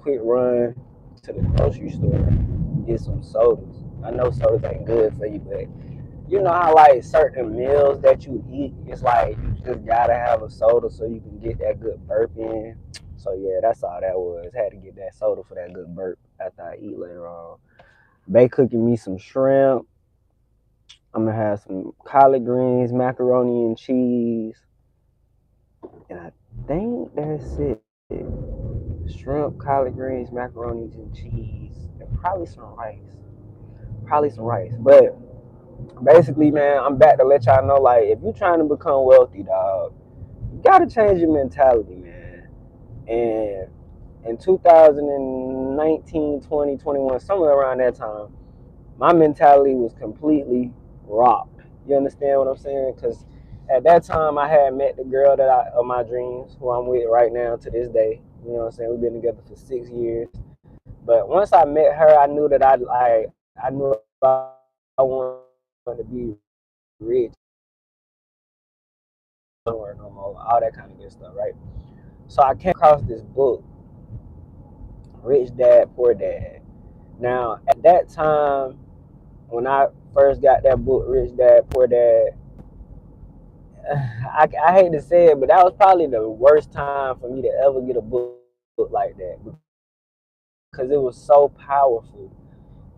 quick run to the grocery store, get some sodas. I know sodas ain't good for you, but you know how like certain meals that you eat, it's like you just gotta have a soda so you can get that good burp in. So yeah, that's all that was. Had to get that soda for that good burp after I eat later on. They cooking me some shrimp. I'm gonna have some collard greens, macaroni and cheese, and I think that's it. Shrimp, collard greens, macaronis and cheese, and probably some rice. Probably some rice. But basically, man, I'm back to let y'all know, like, if you're trying to become wealthy, dog, you gotta change your mentality, man. And in 2019, 20, 21, somewhere around that time, my mentality was completely rocked. You understand what I'm saying? Because at that time, I had met the girl of my dreams, who I'm with right now to this day. You know what I'm saying? We've been together for 6 years. But once I met her, I knew that I knew I wanted to be rich. Or no more, all that kind of good stuff, right? So I came across this book, Rich Dad Poor Dad. Now at that time, when I first got that book, Rich Dad Poor Dad, I hate to say it, but that was probably the worst time for me to ever get a book like that because it was so powerful.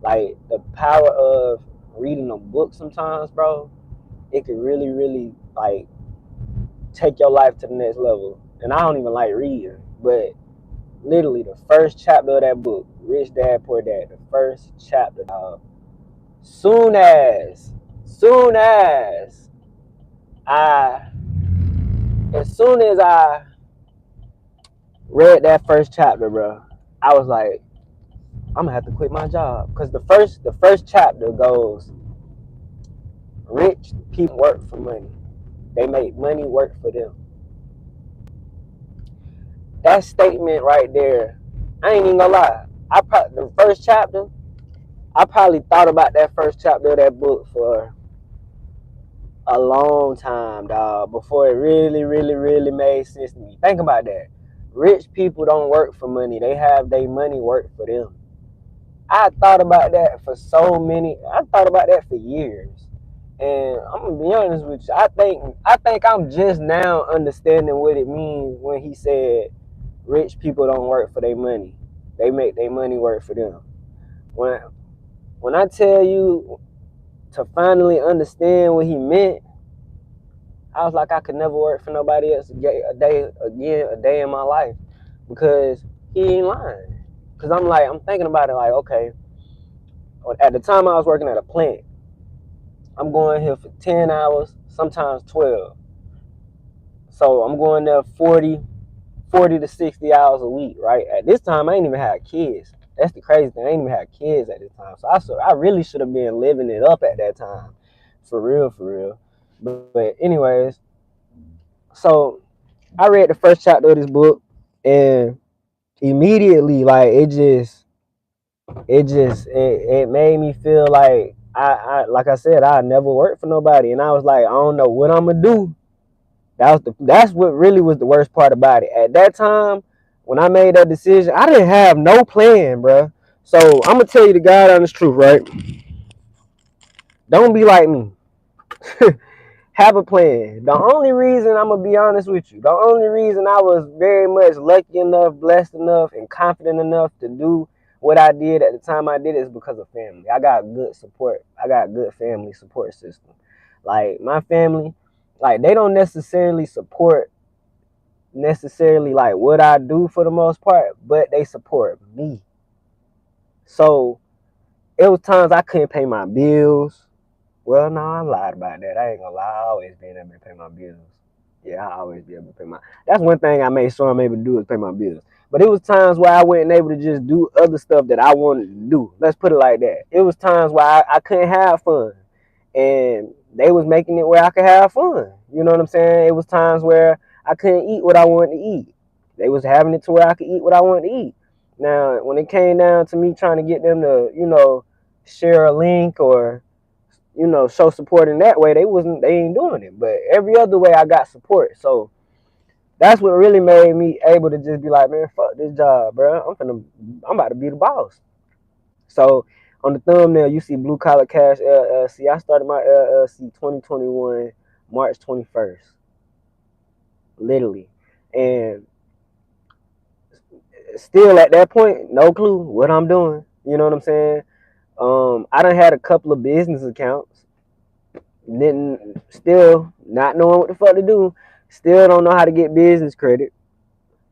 Like the power of reading a book sometimes, bro, it could really, really like take your life to the next level. And I don't even like reading, but literally the first chapter of that book, Rich Dad Poor Dad, the first chapter, dog. Soon as, soon as I, as soon as I read that first chapter, bro, I was like, I'm gonna have to quit my job because the first chapter goes, rich people work for money. They make money work for them. That statement right there, I ain't even gonna lie. The first chapter, I probably thought about that first chapter of that book for a long time, dog, before it really, really, really made sense to me. Think about that. Rich people don't work for money. They have their money work for them. I thought about that for I thought about that for years. And I'm gonna be honest with you. I think I'm just now understanding what it means when he said rich people don't work for their money. They make their money work for them. When when I tell you to finally understand what he meant, I was like, I could never work for nobody else a day in my life, because he ain't lying. Cause I'm thinking about it like, okay, at the time I was working at a plant. I'm going here for 10 hours, sometimes 12. So I'm going there 40 to 60 hours a week, right? At this time, I ain't even had kids. That's the crazy thing. I ain't even had kids at this time. So I really should have been living it up at that time. For real, for real. But anyways, so I read the first chapter of this book, and immediately, like, it made me feel like like I said, I never worked for nobody. And I was like, I don't know what I'm gonna do. That's what really was the worst part about it. At that time, when I made that decision, I didn't have no plan, bro. So I'm gonna tell you the God honest truth, right? Don't be like me. Have a plan. The only reason I'm gonna be honest with you, the only reason I was very much lucky enough, blessed enough, and confident enough to do what I did at the time I did it is because of family. I got good support. I got good family support system. Like my family, like they don't necessarily like what I do for the most part, but they support me. So it was times I couldn't pay my bills. Well, no, I lied about that. I ain't gonna lie. I always been able to pay my bills. Yeah, I always be able to pay my. That's one thing I made sure I'm able to do is pay my bills. But it was times where I wasn't able to just do other stuff that I wanted to do. Let's put it like that. It was times where I couldn't have fun, and they was making it where I could have fun. You know what I'm saying? It was times where I couldn't eat what I wanted to eat. They was having it to where I could eat what I wanted to eat. Now, when it came down to me trying to get them to, share a link or show support in that way, they ain't doing it. But every other way I got support. So That's what really made me able to just be like, man, fuck this job, bro. I'm about to be the boss. So on the thumbnail, you see Blue Collar Cash LLC. I started my LLC 2021 March 21st, literally, and still at that point, no clue what I'm doing. You know what I'm saying? I done had a couple of business accounts. Didn't still not knowing what the fuck to do. Still don't know how to get business credit.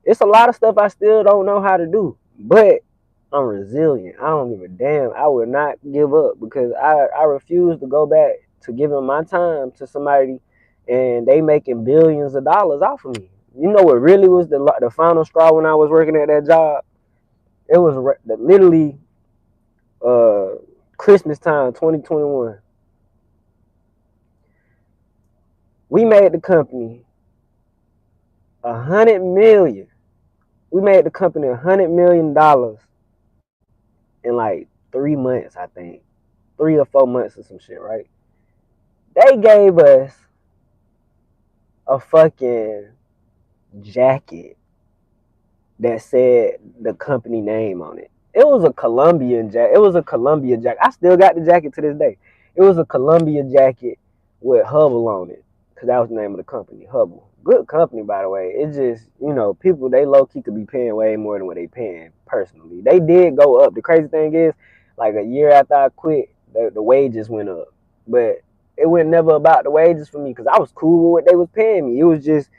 It's a lot of stuff I still don't know how to do, but I'm resilient. I don't give a damn. I will not give up because I refuse to go back to giving my time to somebody and they making billions of dollars off of me. You know what really was the final straw when I was working at that job? It was literally uh Christmas time 2021. We made the company 100 million. We made the company $100 million in like 3 months, I think. 3 or 4 months or some shit, right? They gave us a fucking jacket that said the company name on it. It was a Colombian jacket. It was a Columbia jacket. I still got the jacket to this day. It was a Columbia jacket with Hubble on it, because that was the name of the company, Hubble. Good company, by the way. It's just, people, they low-key could be paying way more than what they paying personally. They did go up. The crazy thing is, like a year after I quit, the wages went up. But it went never about the wages for me because I was cool with what they was paying me. It was just,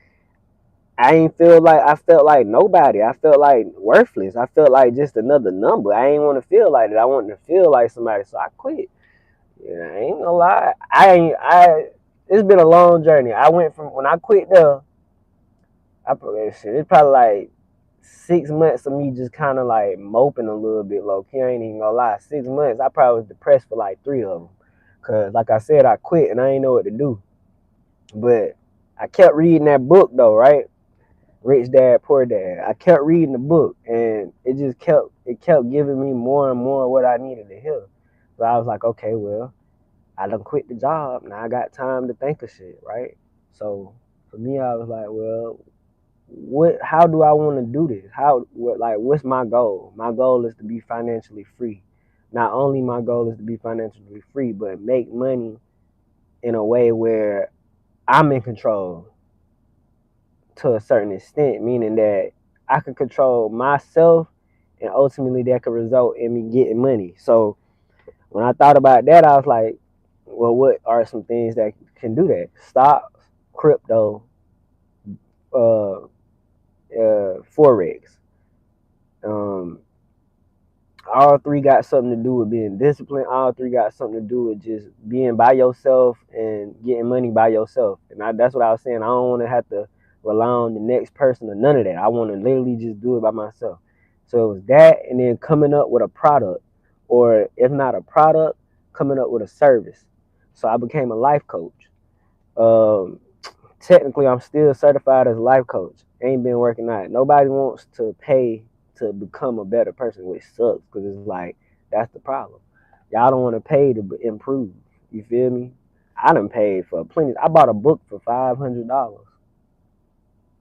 I felt like nobody. I felt like worthless. I felt like just another number. I ain't want to feel like that. I wanted to feel like somebody, so I quit. Yeah, I ain't gonna lie. It's been a long journey. I went from when I quit there, it's probably like 6 months of me just kind of like moping a little bit low key. I ain't even gonna lie. 6 months, I probably was depressed for like 3 of them. Cause like I said, I quit and I ain't know what to do. But I kept reading that book though, right? Rich Dad Poor Dad. I kept reading the book and it kept giving me more and more what I needed to hear. So I was like, okay, well, I done quit the job. Now I got time to think of shit, right? So for me, I was like, well, how do I want to do this? What's my goal? My goal is to be financially free. Not only my goal is to be financially free, but make money in a way where I'm in control to a certain extent, meaning that I can control myself and ultimately that could result in me getting money. So when I thought about that, I was like, well, what are some things that can do that? Stocks, crypto, uh, forex. Um, all three got something to do with being disciplined. All three got something to do with just being by yourself and getting money by yourself. And that's what I was saying. I don't want to have to rely on the next person or none of that. I want to literally just do it by myself. So it was that, and then coming up with a product, or if not a product, coming up with a service. So I became a life coach. Um, Technically, I'm still certified as a life coach. Ain't been working out. Nobody wants to pay to become a better person, which sucks because it's like that's the problem. Y'all don't want to pay to improve. You feel me? I done paid for plenty. I bought a book for $500.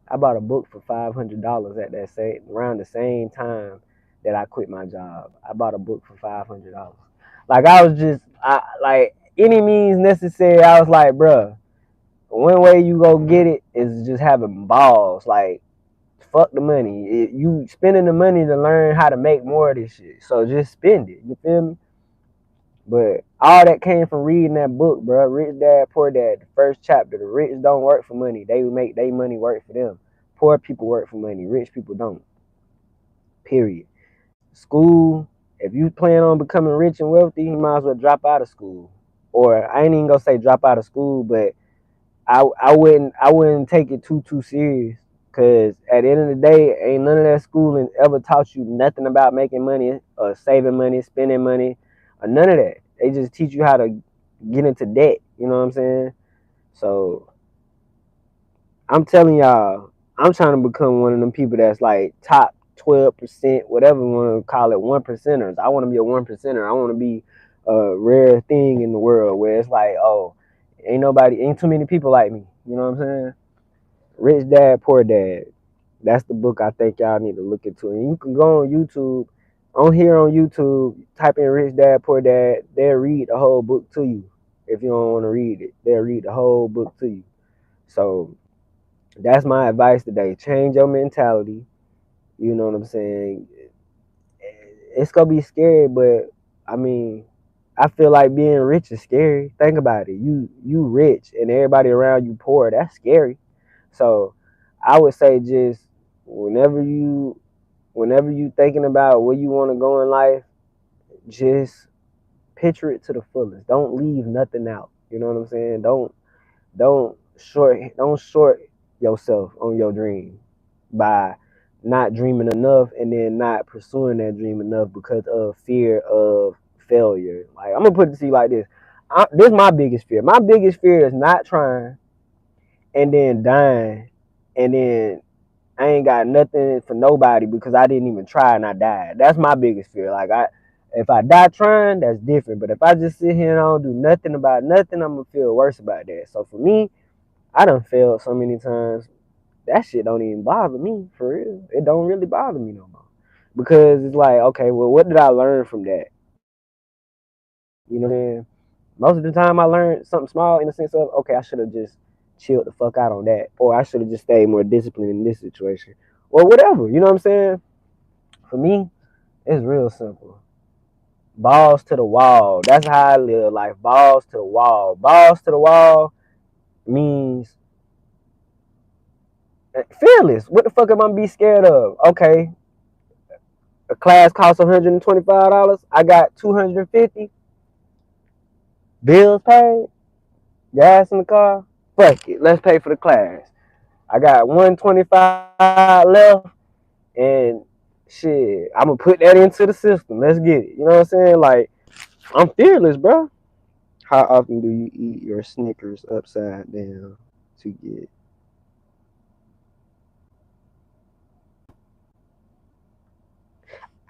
I bought a book for $500 at that same around the same time that I quit my job. I bought a book for $500. Like I was just, I like any means necessary. I was like, bruh, one way you go get it is just having balls. Like, fuck the money. You spending the money to learn how to make more of this shit. So just spend it. You feel me? But all that came from reading that book, bro. Rich Dad, Poor Dad. The first chapter. The rich don't work for money. They make their money work for them. Poor people work for money. Rich people don't. Period. School. If you plan on becoming rich and wealthy, you might as well drop out of school. Or I ain't even gonna say drop out of school, but I wouldn't take it too serious, because at the end of the day, ain't none of that schooling ever taught you nothing about making money or saving money, spending money, or none of that. They just teach you how to get into debt. You know what I'm saying? So I'm telling y'all, I'm trying to become one of them people that's like top 12%, whatever you want to call it, one percenters. I want to be a one percenter. I want to be a rare thing in the world where it's like, oh, ain't too many people like me. You know what I'm saying? Rich Dad, Poor Dad. That's the book I think y'all need to look into. And you can go on YouTube, on here on YouTube, type in Rich Dad, Poor Dad. They'll read the whole book to you. If you don't want to read it, they'll read the whole book to you. So that's my advice today. Change your mentality. You know what I'm saying? It's gonna be scary, but I mean, I feel like being rich is scary. Think about it. You rich and everybody around you poor. That's scary. So I would say just whenever you whenever you thinking about where you want to go in life, just picture it to the fullest. Don't leave nothing out. You know what I'm saying? Don't short yourself on your dream by not dreaming enough and then not pursuing that dream enough because of fear of failure. Like I'm gonna put it to you like this. This is my biggest fear. My biggest fear is not trying and then dying and then I ain't got nothing for nobody because I didn't even try and I died. That's my biggest fear. If I die trying, that's different. But if I just sit here and I don't do nothing about nothing, I'm gonna feel worse about that. So for me, I done failed so many times. That shit don't even bother me for real. It don't really bother me no more because it's like, okay, well, what did I learn from that? You know what I'm saying? Most of the time, I learned something small in the sense of, okay, I should have just chilled the fuck out on that, or I should have just stayed more disciplined in this situation, or whatever. You know what I'm saying? For me, it's real simple. Balls to the wall. That's how I live life. Balls to the wall. Balls to the wall means fearless. What the fuck am I gonna be scared of? Okay, a class costs $125. I got 250. Bills paid. Gas in the car. Fuck it. Let's pay for the class. I got 125 left, and shit, I'm gonna put that into the system. Let's get it. You know what I'm saying? Like, I'm fearless, bro. How often do you eat your Snickers upside down to get?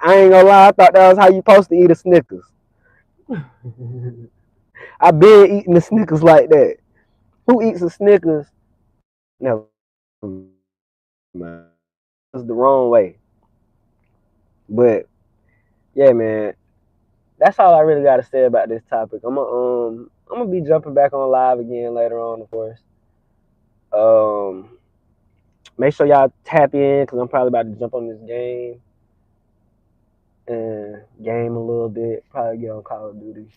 I ain't gonna lie, I thought that was how you supposed to eat a Snickers. I been eating the Snickers like that. Who eats a Snickers? Never mind. It's the wrong way. But yeah, man, that's all I really gotta say about this topic. I'm gonna be jumping back on live again later on, of course. Um, make sure y'all tap in because I'm probably about to jump on this game and game a little bit. Probably get on Call of Duty.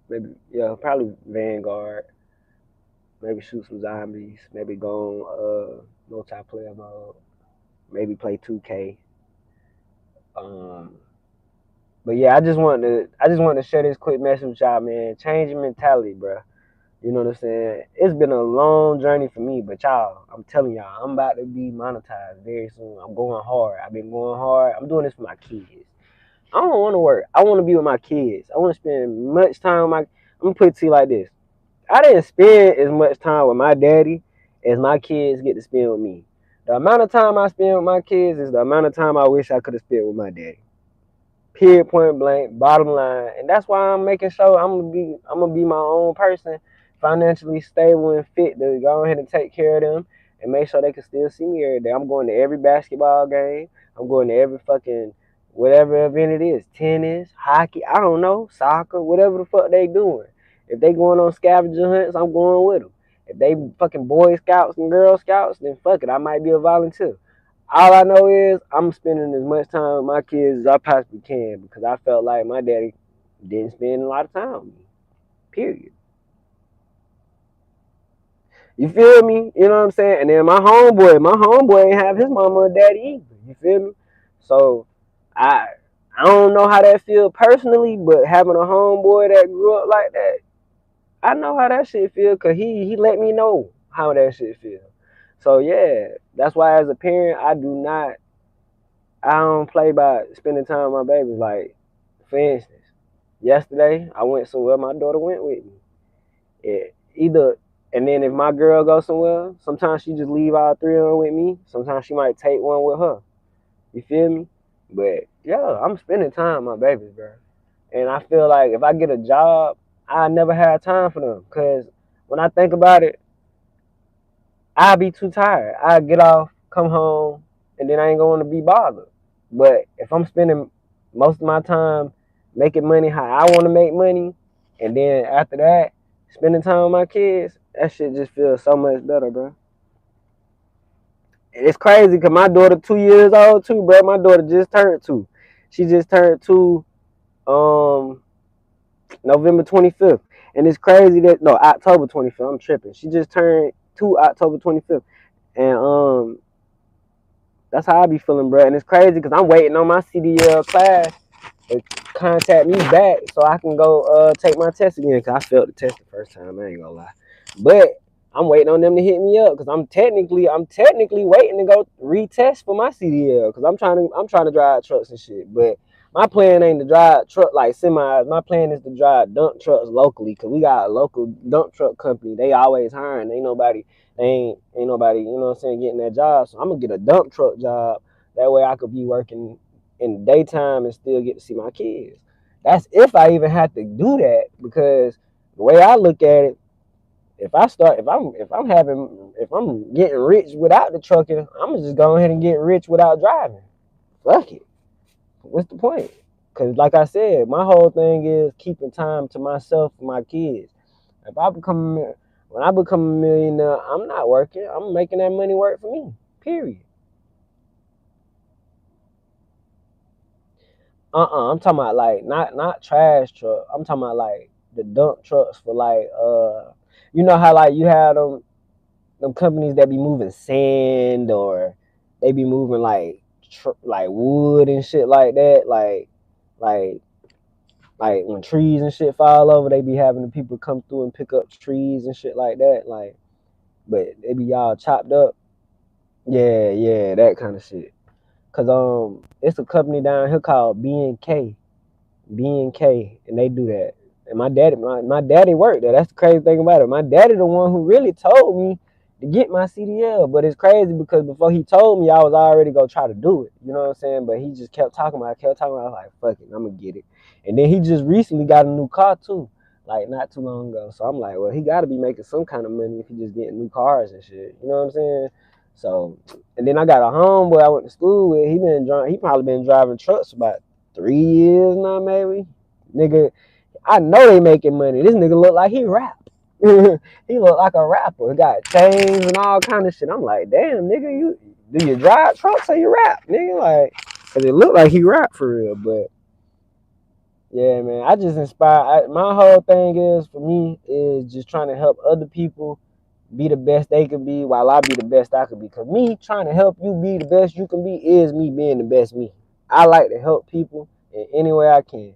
Maybe yeah, probably Vanguard. Maybe shoot some zombies. Maybe go on multiplayer mode. Maybe play 2K. Um, but yeah, I just wanted to share this quick message with y'all, man. Change your mentality, bro. You know what I'm saying? It's been a long journey for me, but y'all, I'm telling y'all, I'm about to be monetized very soon. I'm going hard. I've been going hard. I'm doing this for my kids. I don't want to work. I want to be with my kids. I want to spend much time with my. I'm gonna put it to you like this. I didn't spend as much time with my daddy as my kids get to spend with me. The amount of time I spend with my kids is the amount of time I wish I could have spent with my daddy. Period, point blank, bottom line. And that's why I'm making sure I'm gonna be my own person, financially stable and fit to go ahead and take care of them and make sure they can still see me every day. I'm going to every basketball game. I'm going to every fucking whatever event it is. Tennis, hockey, I don't know, soccer, whatever the fuck they doing. If they going on scavenger hunts, I'm going with them. If they fucking Boy Scouts and Girl Scouts, then fuck it, I might be a volunteer. All I know is I'm spending as much time with my kids as I possibly can because I felt like my daddy didn't spend a lot of time with me. Period. You feel me? You know what I'm saying? And then my homeboy ain't have his mama or daddy either. You feel me? So I I don't know how that feel personally, but having a homeboy that grew up like that, I know how that shit feel because he let me know how that shit feel. So yeah, that's why as a parent I don't play by spending time with my babies. Like, for instance, yesterday I went somewhere, my daughter went with me. Either, and then if my girl goes somewhere, sometimes she just leave all three of them with me. Sometimes she might take one with her. You feel me? But yeah, I'm spending time with my babies, bro. And I feel like if I get a job, I never have time for them. Cause when I think about it, I'll be too tired. I'll get off, come home, and then I ain't going to be bothered. But if I'm spending most of my time making money how I want to make money, and then after that, spending time with my kids, that shit just feels so much better, bro. And it's crazy because my daughter 2 years old too, bro. My daughter just turned 2. She just turned 2 um November 25th. And it's crazy that no, October 25th. I'm tripping. She just turned 2 October 25th. And that's how I be feeling, bro. And it's crazy because I'm waiting on my CDL class to contact me back so I can go take my test again. Because I failed the test the first time. I ain't gonna lie. But I'm waiting on them to hit me up because I'm technically waiting to go retest for my CDL because I'm trying to drive trucks and shit. But my plan ain't to drive truck like semis. My plan is to drive dump trucks locally because we got a local dump truck company. They always hiring. Ain't nobody, you know what I'm saying, getting that job. So I'm gonna get a dump truck job. That way I could be working in the daytime and still get to see my kids. That's if I even have to do that because the way I look at it, if I'm getting rich without the trucking, I'm gonna just go ahead and get rich without driving. Fuck it. What's the point? Because like I said, my whole thing is keeping time to myself and my kids. If I become when I become a millionaire, I'm not working. I'm making that money work for me. Period. I'm talking about like not trash truck. I'm talking about like the dump trucks for like you know how like you have them companies that be moving sand or they be moving like wood and shit like that. Like like when trees and shit fall over, they be having the people come through and pick up trees and shit like that. Like, but they be all chopped up. Yeah, yeah, that kind of shit. Cause it's a company down here called B&K, and they do that. And my daddy worked there. That's the crazy thing about it. My daddy the one who really told me to get my CDL. But it's crazy because before he told me, I was already gonna try to do it. You know what I'm saying? But he just kept talking about it, kept talking about it. I was like, fuck it, I'm gonna get it. And then he just recently got a new car too, like not too long ago. So I'm like, well, he gotta be making some kind of money if he just getting new cars and shit. You know what I'm saying? So, and then I got a homeboy I went to school with. He probably been driving trucks about 3 years now, maybe. Nigga, I know they making money. This nigga look like he rap. He look like a rapper. He got chains and all kind of shit. I'm like, damn, nigga, you do you drive trucks or you rap, nigga? Like, cause it look like he rap for real. But yeah, man, I just inspire. My whole thing is for me is just trying to help other people be the best they could be while I be the best I could be. Cause me trying to help you be the best you can be is me being the best me. I like to help people in any way I can,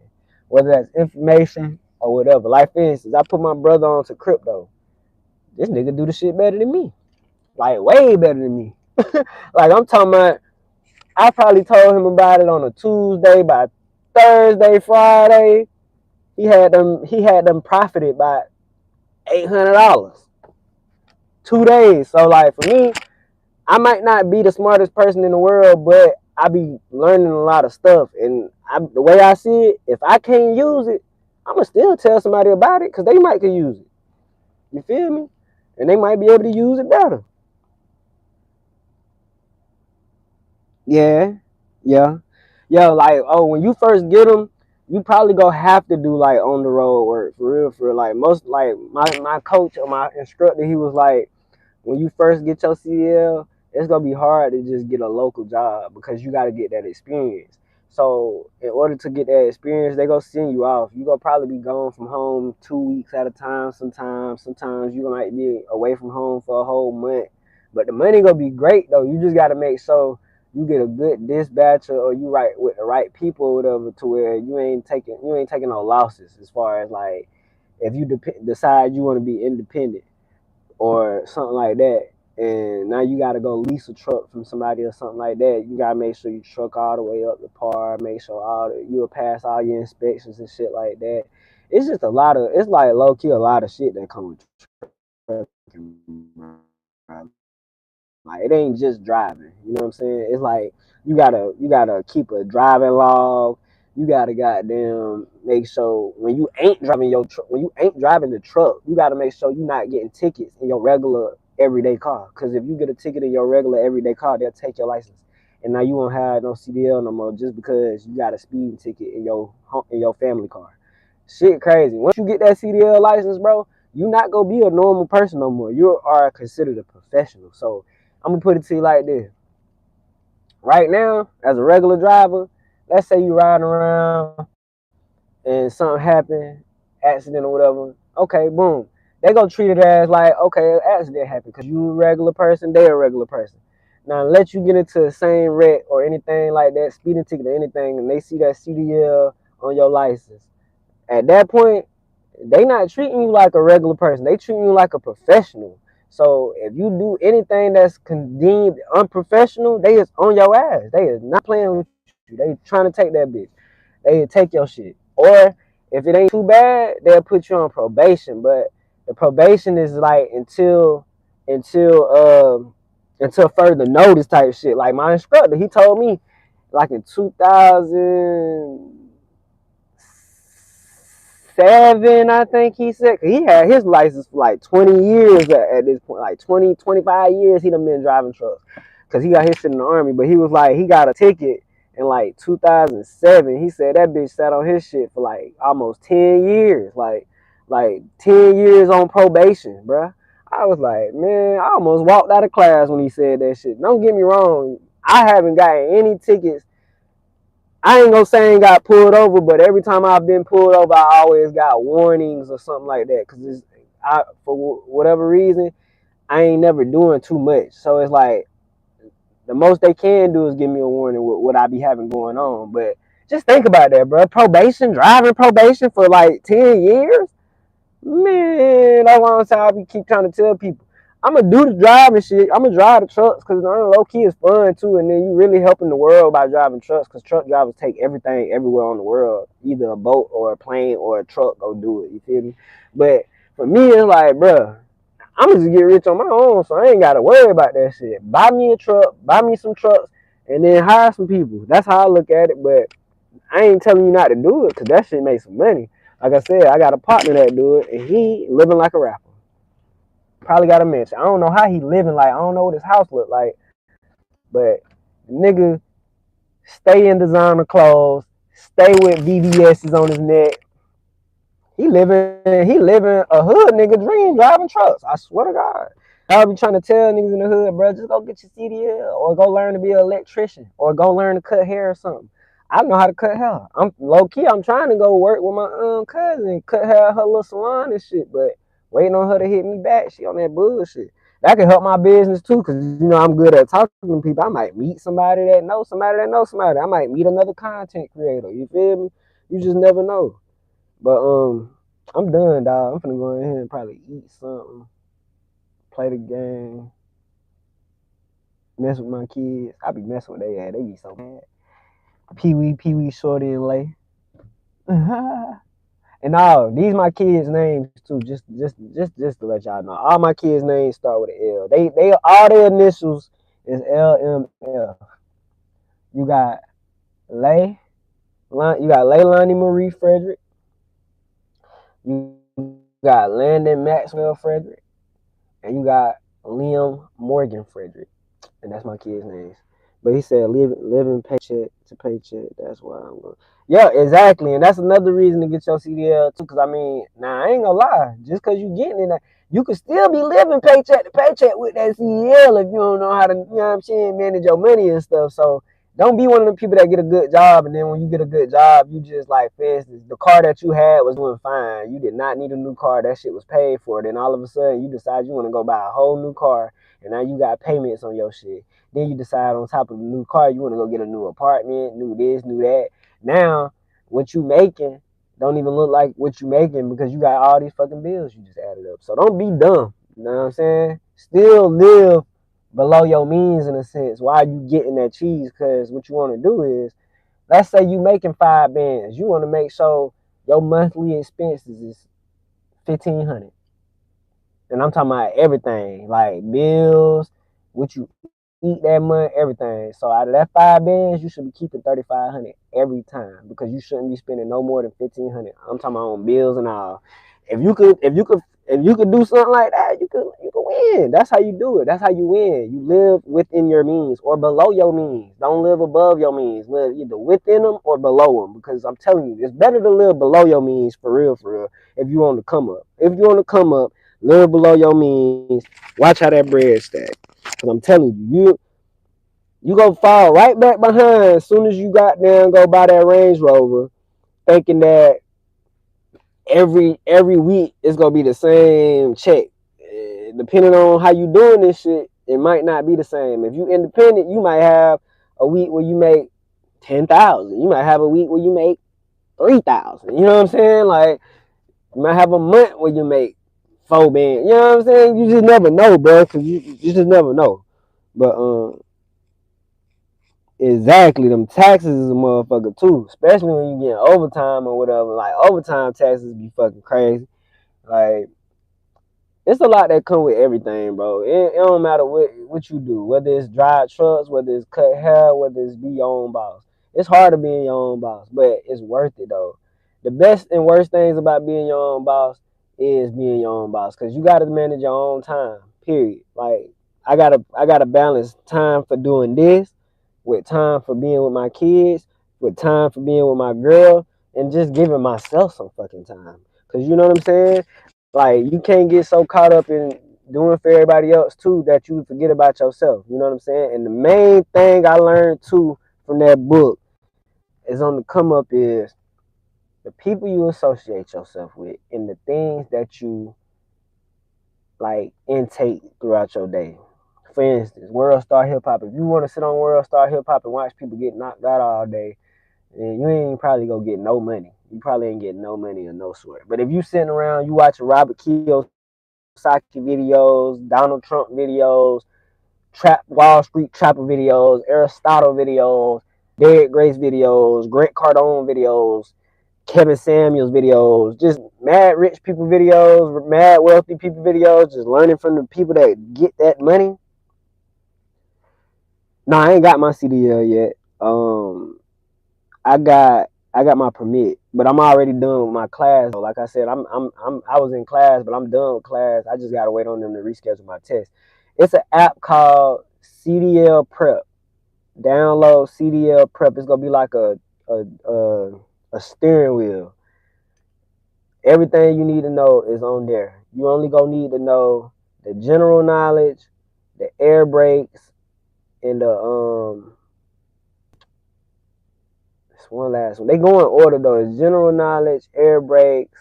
whether that's information or whatever. Like for instance, I put my brother on to crypto. This nigga do the shit better than me, like way better than me. Like I'm talking about, I probably told him about it on a Tuesday. By Thursday, Friday, he had them profited by $800, 2 days. So like for me, I might not be the smartest person in the world, but I be learning a lot of stuff. And the way I see it, if I can't use it, I'ma still tell somebody about it because they might could use it. You feel me? And they might be able to use it better. Yeah, yeah, yeah. Like when you first get them, you probably gonna have to do like on the road work for real. For real. Like most, like my coach or my instructor, he was like, when you first get your CDL, it's gonna be hard to just get a local job because you gotta get that experience. So in order to get that experience, they gonna send you off. You gonna probably be gone from home 2 weeks at a time. Sometimes you might be away from home for a whole month. But the money gonna be great though. You just gotta make sure you get a good dispatcher or you right with the right people or whatever to where you ain't taking no losses as far as like if you decide you want to be independent or something like that, and now you gotta go lease a truck from somebody or something like that. You gotta make sure you truck all the way up to par, make sure you'll pass all your inspections and shit like that. It's just it's like low key a lot of shit that comes with trucking. Like it ain't just driving. You know what I'm saying? It's like you gotta keep a driving log. You gotta goddamn make sure when you ain't driving the truck, you gotta make sure you're not getting tickets in your regular everyday car. Because if you get a ticket in your regular everyday car, they'll take your license, and now you won't have no CDL no more just because you got a speeding ticket in your family car. Shit crazy. Once you get that CDL license, bro, you not gonna be a normal person no more. You are considered a professional. So I'm gonna put it to you like this. Right now, as a regular driver, let's say you riding around and something happened, accident or whatever. Okay, boom. They gonna treat it as like, okay, an accident happened because you a regular person, they a regular person. Now let you get into the same wreck or anything like that, speeding ticket or anything, and they see that CDL on your license. At that point, they not treating you like a regular person. They treating you like a professional. So if you do anything that's deemed unprofessional, they is on your ass. They is not playing with you. They trying to take that bitch. They take your shit. Or if it ain't too bad, they'll put you on probation. But the probation is like until further notice type shit. Like my instructor, he told me like in 2007, I think he said. He had his license for like 20 years at this point. Like 20, 25 years he done been driving trucks. Because he got his shit in the Army. But he was like, he got a ticket in like 2007. He said that bitch sat on his shit for like almost 10 years. Like 10 years on probation, bruh. I was like, man, I almost walked out of class when he said that shit. Don't get me wrong. I haven't gotten any tickets. I ain't gonna say I ain't got pulled over, but every time I've been pulled over, I always got warnings or something like that. Cause for whatever reason, I ain't never doing too much. So it's like the most they can do is give me a warning with what I be having going on. But just think about that, bro. Probation, driving probation for like 10 years. Man, that's why I keep trying to tell people. I'm gonna do the driving shit. I'm gonna drive the trucks because low key is fun too. And then you really helping the world by driving trucks because truck drivers take everything everywhere on the world, either a boat or a plane or a truck. Go do it. You feel me? But for me, it's like, bro, I'm gonna just get rich on my own, so I ain't gotta worry about that shit. Buy me a truck, buy me some trucks, and then hire some people. That's how I look at it. But I ain't telling you not to do it because that shit makes some money. Like I said, I got a partner that do it, and he living like a rapper. Probably got a mansion. I don't know how he living like. I don't know what his house look like, but nigga stay in designer clothes, stay with VVS's on his neck. He living a hood nigga dream driving trucks. I swear to God. I be trying to tell niggas in the hood, bro, just go get your CDL or go learn to be an electrician or go learn to cut hair or something. I know how to cut hair. I'm low key. I'm trying to go work with my cousin, cut hair at her little salon and shit, but waiting on her to hit me back. She on that bullshit. That can help my business too, cause I'm good at talking to people. I might meet somebody that knows somebody that knows somebody. I might meet another content creator. You feel me? You just never know. But I'm done, dog. I'm finna go in here and probably eat something, play the game, mess with my kids. I be messing with their ass. They be so mad. Pee Wee, Shorty, and Lay. And all these my kids' names too. Just to let y'all know, all my kids' names start with an L. They all their initials is LML. You got Lay, you got Leilani Marie Frederick. You got Landon Maxwell Frederick, and you got Liam Morgan Frederick, and that's my kids' names. But he said living paycheck to paycheck. That's why I'm going. Yeah, exactly, and that's another reason to get your CDL too. Cause I mean, I ain't gonna lie, just cause you getting it, you could still be living paycheck to paycheck with that CDL if you don't know how to, you know what I'm saying, manage your money and stuff. So don't be one of the people that get a good job, and then when you get a good job, you just like, for instance, the car that you had was doing fine. You did not need a new car. That shit was paid for. Then all of a sudden, you decide you want to go buy a whole new car, and now you got payments on your shit. Then you decide on top of the new car, you want to go get a new apartment, new this, new that. Now, what you making don't even look like what you making because you got all these fucking bills you just added up. So don't be dumb. You know what I'm saying? Still live below your means in a sense while you getting that cheese, because what you want to do is, let's say you making $5 bands, you want to make sure your monthly expenses is $1,500, and I'm talking about everything like bills, what you eat that month, everything. So out of that $5 bands, you should be keeping $3,500 every time because you shouldn't be spending no more than $1,500. I'm talking about on bills and all. If you could do something like that, you could win. That's how you do it. That's how you win. You live within your means or below your means. Don't live above your means. Live either within them or below them. Because I'm telling you, it's better to live below your means for real, if you want to come up. If you want to come up, live below your means. Watch how that bread stack. Because I'm telling you, you gonna fall right back behind as soon as you got there and go buy that Range Rover, thinking that every week it's gonna be the same check. Depending on how you doing this shit, it might not be the same. If you independent, you might have a week where you make 10,000. You might have a week where you make 3,000. You know what I'm saying? Like you might have a month where you make 4 bands. You know what I'm saying? You just never know, bro. Cause you just never know. But exactly, them taxes is a motherfucker too. Especially when you get overtime or whatever. Like overtime taxes be fucking crazy. Like it's a lot that come with everything, bro. It don't matter what you do, whether it's drive trucks, whether it's cut hair, whether it's be your own boss. It's hard to be your own boss, but it's worth it though. The best and worst things about being your own boss is being your own boss, because you got to manage your own time. Period. Like I gotta balance time for doing this with time for being with my kids, with time for being with my girl, and just giving myself some fucking time. Cause you know what I'm saying? Like you can't get so caught up in doing for everybody else too that you forget about yourself. You know what I'm saying? And the main thing I learned too from that book is on the come up is the people you associate yourself with and the things that you like intake throughout your day. For instance, World Star Hip Hop. If you want to sit on World Star Hip Hop and watch people get knocked out all day, then you ain't probably gonna get no money. You probably ain't getting no money of no sort. But if you sitting around, you watching Robert Kiyosaki videos, Donald Trump videos, Wall Street Trapper videos, Aristotle videos, Derek Grace videos, Grant Cardone videos, Kevin Samuels videos, just mad rich people videos, mad wealthy people videos, just learning from the people that get that money. No, I ain't got my CDL yet. I got my permit, but I'm already done with my class. Like I said, I was in class, but I'm done with class. I just gotta wait on them to reschedule my test. It's an app called CDL Prep. Download CDL Prep. It's gonna be like a steering wheel. Everything you need to know is on there. You only gonna need to know the general knowledge, the air brakes, and the it's one last one. They go in order though. It's general knowledge, air brakes.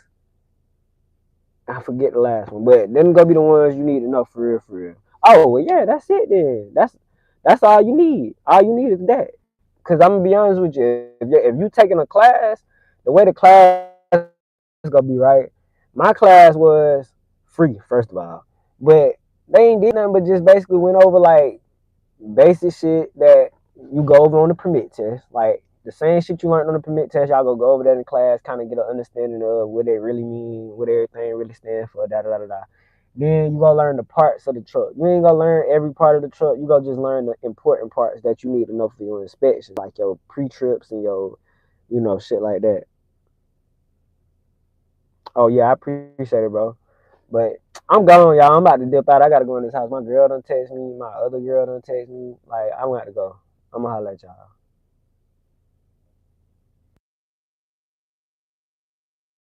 I forget the last one, but them gonna be the ones you need to know for real, for real. Oh well, yeah, that's it then. That's all you need. All you need is that. Cause I'm gonna be honest with you. If you taking a class, the way the class is gonna be right. My class was free, first of all, but they ain't did nothing but just basically went over like basic shit that you go over on the permit test. Like the same shit you learned on the permit test, y'all go over that in class, kind of get an understanding of what they really mean, what everything really stands for, da da da da. Then you gonna learn the parts of the truck. You ain't gonna learn every part of the truck. You gonna just learn the important parts that you need to know for your inspection, like your pre-trips and your, shit like that. Oh yeah, I appreciate it, bro. But I'm gone, y'all. I'm about to dip out. I gotta go in this house. My girl done text me. My other girl done text me. Like I'm gonna have to go. I'm gonna holler at y'all.